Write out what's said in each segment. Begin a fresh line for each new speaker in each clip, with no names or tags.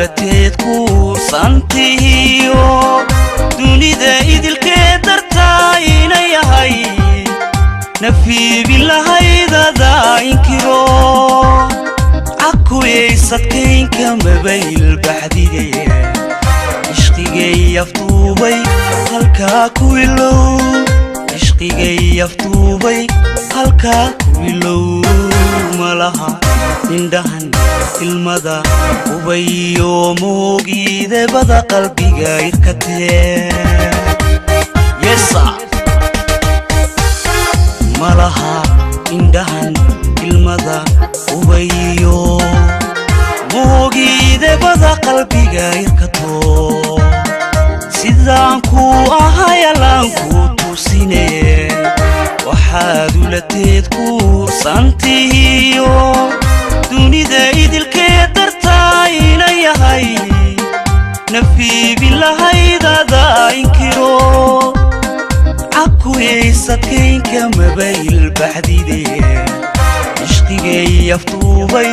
دولتيد كورسانتيو دوني ذا إذ الكدرتاين يهي نفي بالله إذا ذا إنكرو عكو يسدكين كمبيل بحديدي عشقي يفتوبي هلكا كويلو عشقي يفتوبي هلكا كويلو ملها indhahan ilmada ubayo moogiide bada qalbiga irkatee yesa malaha indhahan ilmada ubayo moogiide bada qalbiga irkato sidaan ku ahayalaan ku tusinee waxaad ulateed kuursantihiyo dunida idilkeed dartaayna yahay nafi bilahaydaada inkiro cakuyeysatkaynka mabayl baxdide ishqigay yaftuubay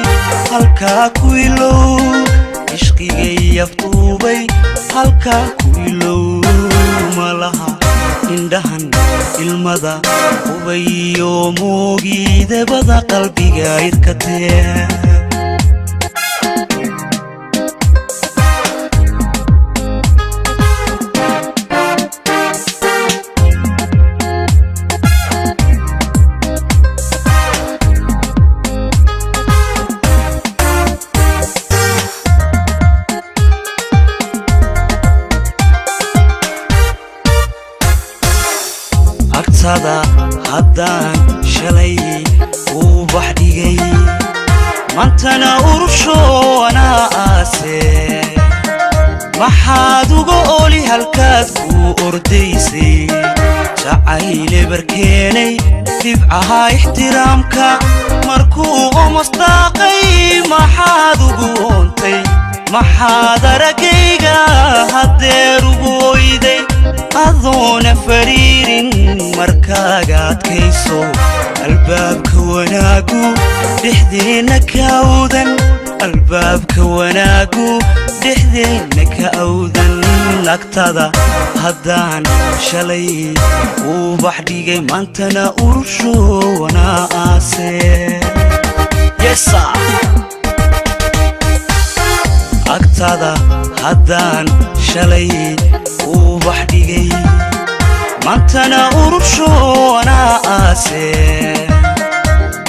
halkaa ku ilow ishqigay yaftuubay halkaa ku ilow malaha indhahan ilmada ubayo moogiide bada qalbiga irkatee agtada haddaan shalay uu baxdhigay maantana urusho anaa aase maxaad uga oli halkaad ku ordaysay jacayle barkeenay dibcaha ixtiraamka markuu omasdaaqay maxaad ugu oontay maxaad aragayga haddeer ugu oyday adoona fariirin markaaga adkayso albaabka wanaagu dhexdeena ka awdan albaabka wanaagu dhexdeena ka awdan agtada haddaan shalay uu baxdhigay maantana urusho wanaa aase yesa agtada haddaan shalay uu baxdhigay maantana urusho anaa aase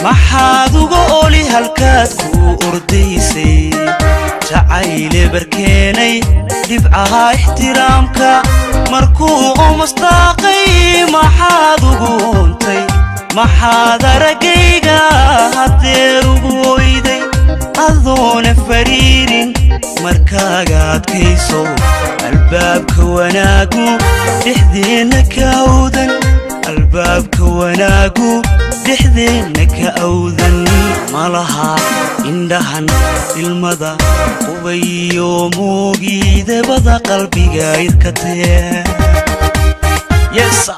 maxaad uga oli halkaad ku ordaysay jacayle barkeenay dibcaha ixtiraamka markuu omasdaaqay maxaad ugu oontay maxaad aragayga haddeer ugu oyday adoona fariirin markaaga adkayso albaabka wanaagu dhexdeena ka awdan albaabka wanaagu dhexdeena ka awdan malaha indhahan ilmada ubayo moogiide bada qalbiga irkatee yesa